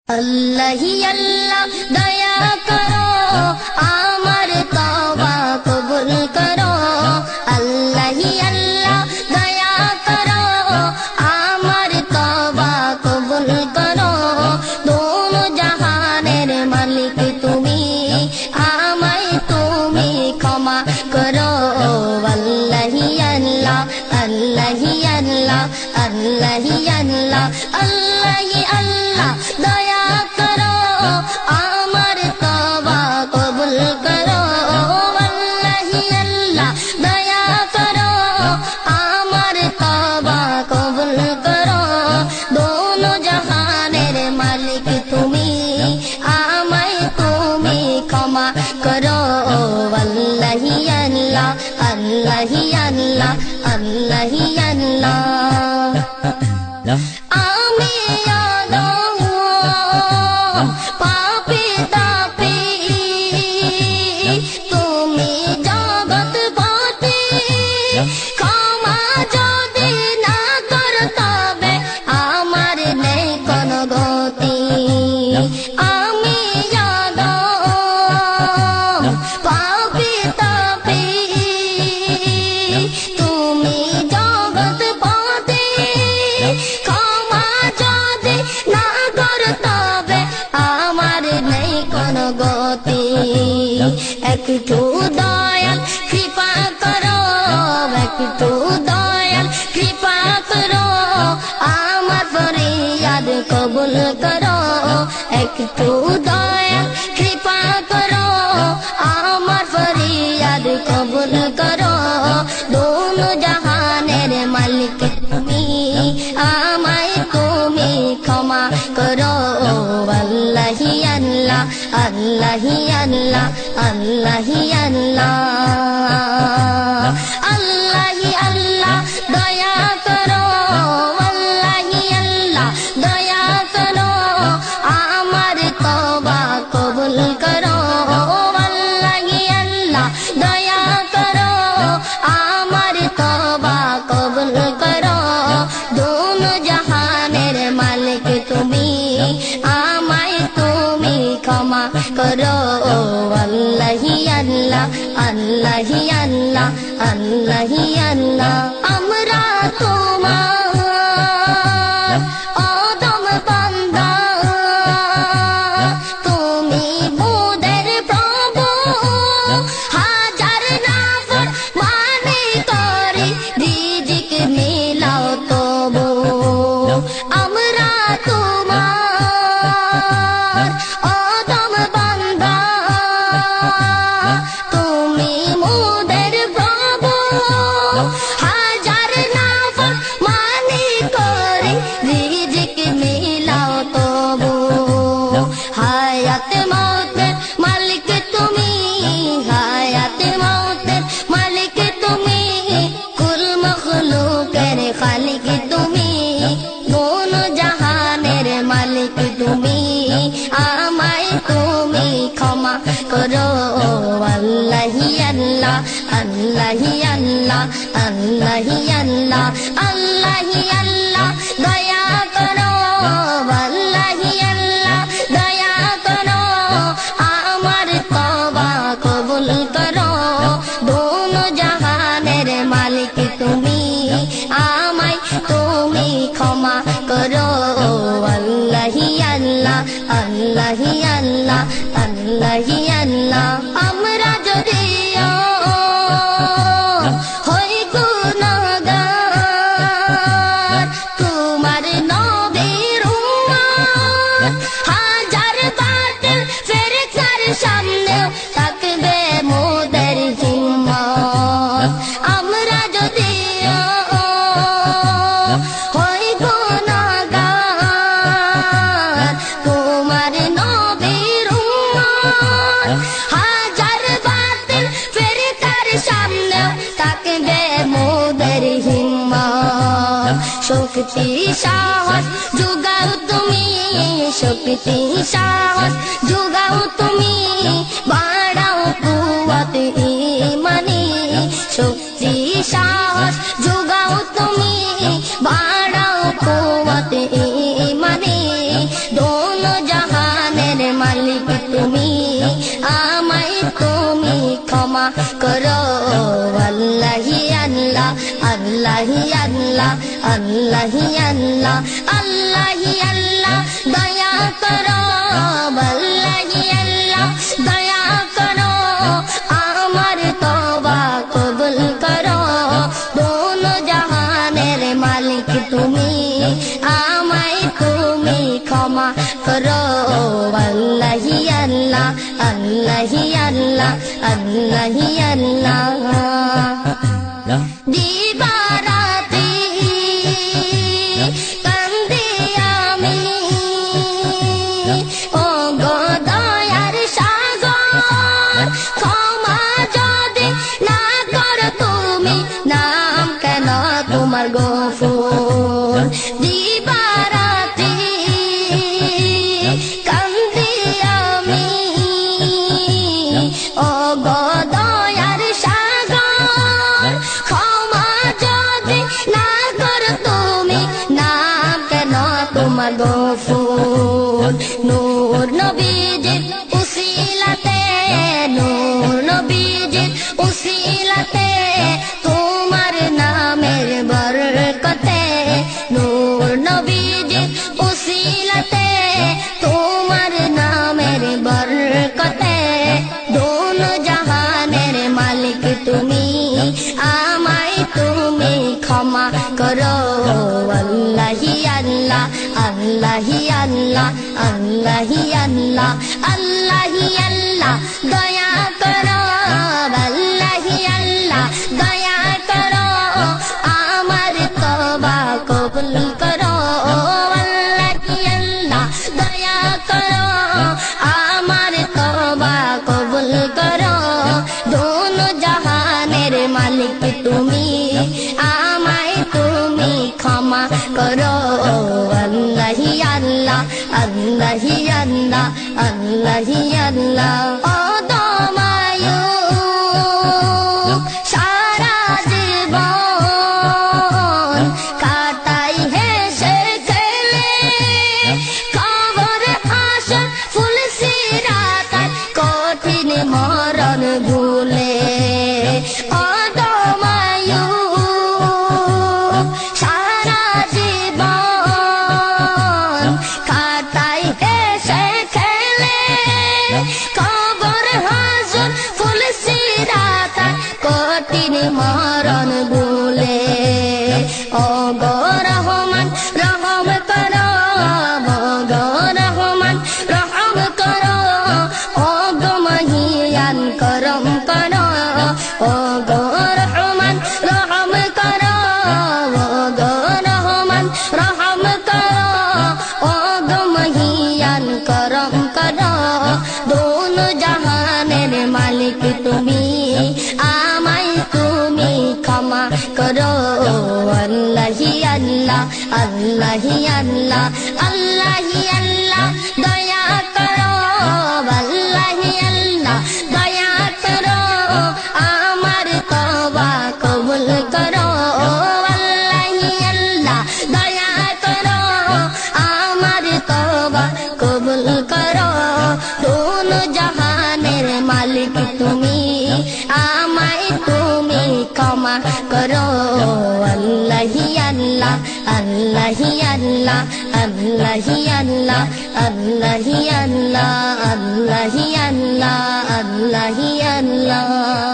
अल्लाह ही अल्लाह दया करो, आमर तौबा कबूल करो। अल्लाह ही अल्लाह दया करो, आमर तौबा कबूल करो। दोनों जहानेर मालिक तुमी, आमाय तुमी क्षमा करो। अल्लाह ही अल्लाह, अल्लाह ही अल्लाह, अल्लाह ही अल्लाह, अल्लाह ही अल्लाह दया करो, आमर तौबा कबूल करो। अल्लाह ही अल्लाह दया करो, आमर तौबा कबूल करो। दोनों जहानेर मालिक तुमी, आमाय तुमी क्षमा करो। अल्लाह ही अल्लाह, अल्लाह ही अल्लाह, अल्लाह ही अल्लाह। आमी पापी तापी तुमी जगत पति, क्षमा যদি না কর তবে আমার নেই কোনো গতি। আমি পাপি তাপি তুমি জগত পতি, ক্ষমা যদি না কর তবে আমার নেই কোনো গতি। একটু দয়াল কৃপা করো, একটু দয়াল কৃপা করো, আমার ফরিয়াদ কবুল করো। একটু দয়াল কৃপা করো, আমার ফরিয়াদ কবুল করো। দোনো জাহানের মালিক তুমি, আমায় তুমি ক্ষমা করো। আল্লাহ হি আল্লাহ, আল্লাহ হি আল্লাহ, আল্লাহ হি আল্লাহ, আল্লাহ হি আল্লাহ দয়া করো। আল্লাহ হি আল্লাহ দয়া করো, আমার তওবা কবুল করো। আল্লাহ হি আল্লাহ দয়া করো, আমার তওবা কবুল করো। দোনো জাহানের মালিক তুমি, আমায় তুমি ক্ষমা করো। আল্লাহ হি আল্লাহ, আল্লাহ হি আল্লাহ, আল্লাহ হি আল্লাহ। আমরা তোমার অদম বান্দা, তুমি মোদের প্রভু। হাজার নাফর মানে করি রিজিক মিলাও তবু। আমরা তোমার অদম বান্দা, তুমি মোদের প্রভু। হাজার নাফর মানে করি রিজিক মিলাও তবু। হায়াত মৌতের মালিক তুমি, হায়াত মৌতের মালিক তুমি, কুল মখলুকের খালিক তুমি। দোনো জাহানের মালিক তুমি, আমায় তুমি ক্ষমা করো। আল্লাহ হি আল্লাহ, আল্লাহ হি আল্লাহ, আল্লাহ হি আল্লাহ, আল্লাহ হি আল্লাহ দয়া করো। আল্লাহ হি আল্লাহ দয়া করো, আমার তওবা কবুল করো। দোনো জাহানের মালিক তুমি, আমায় তুমি ক্ষমা করো। আল্লাহ হি আল্লাহ, আল্লাহ হি আল্লাহ, আল্লাহ হি আল্লাহ। আমরা যদিও হই গুনাহগার, তোমার নবীর উম্মত, হাজার বাতিল ফেরেশতার সামনেও থাকবে মোদের হিম্মত। আমরা যদিও হই গুনাহগার, তোমার নবীর উম্মত, হাজার বাতিল ফেরেশতার সামনেও থাকবে মোদের হিম্মত। শক্তি সাহস যোগাও তুমি, শক্তি সাহস যোগাও তুমি, বাড়াও কুওয়াত ঈমানি। শক্তি সাহস যোগাও তুমি, বাড়াও কুওয়াত ঈমানি। दोनों আল্লাহি আল্লাহ আল্লাহি আল্লাহ দয়া করো আল্লাহি আল্লাহ দয়া করো আমার তওবা কবুল করো দোনো জাহানের মালিক তুমি আমায় তুমি ক্ষমা করো আল্লাহি আল্লাহ আল্লাহি আল্লাহ আল্লাহি আল্লাহ দিবারাতি কান্দি আমি ও গো দয়ার সাগর ক্ষমা যদি না করো তুমি নাম কেন তোমার গফুর দিবারাতি কান্দি আমি ও গো দয়ার সাগর ক্ষমা যদি না করো তুমি নাম কেন তোমার গফুর নূর নবীজির উসিলাতে নূর নবীজির উসিলাতে তোমার নামের বরকতে নূর নবীজির উসিলাতে তোমার নামের বরকতে দোনো জাহানের মালিক তুমি আমায় তুমি ক্ষমা করো আল্লাহি আল্লাহ আল্লাহি আল্লাহ আল্লাহি আল্লাহ আল্লাহি আল্লাহ দয়া করো আল্লাহি আল্লাহ দয়া করো আমার তওবা কবুল করো আল্লাহি আল্লাহ দয়া করো আমার তওবা কবুল করো দোনো জাহানের মালিক তুমি আমায় তুমি ক্ষমা করো আল্লাহি আল্লাহ আল্লাহি আল্লাহ আল্লাহি আল্লাহ ও দমায়ু সারা জীবন কাটাই হেসে খেলে কবর হাসর ফুল সিরাতার কঠিন মরণ ভুলে ও দমায়ু সারা জীবন কাটাই হেসে খেলে কবর হাসর ফুল সিরাতার কঠিন মরণ ভুলে ও গো রহমান রহম করো ও গো রহমান রহম করো ও গো মহিয়ান করম করো ও গো রহমান রহম করো ও গো রহমান রহম করো ও গো মহিয়ান করম করো দোনো জাহানের মালিক তুমি আমায় তুমি ক্ষমা করো আল্লাহি আল্লাহ আল্লাহি আল্লাহ আল্লাহি আল্লাহ দয়া করো আল্লাহি আল্লাহ দয়া করো আমার তওবা কবুল করো আল্লাহি আল্লাহ দয়া করো আমার তওবা কবুল করো দোনো জাহানের মালিক তুমি আমায় তুমি ক্ষমা করো আল্লাহি আল্লাহ আল্লাহি আল্লাহ আল্লাহি আল্লাহ আল্লাহি আল্লাহ আল্লাহি আল্লাহ আল্লাহি আল্লাহ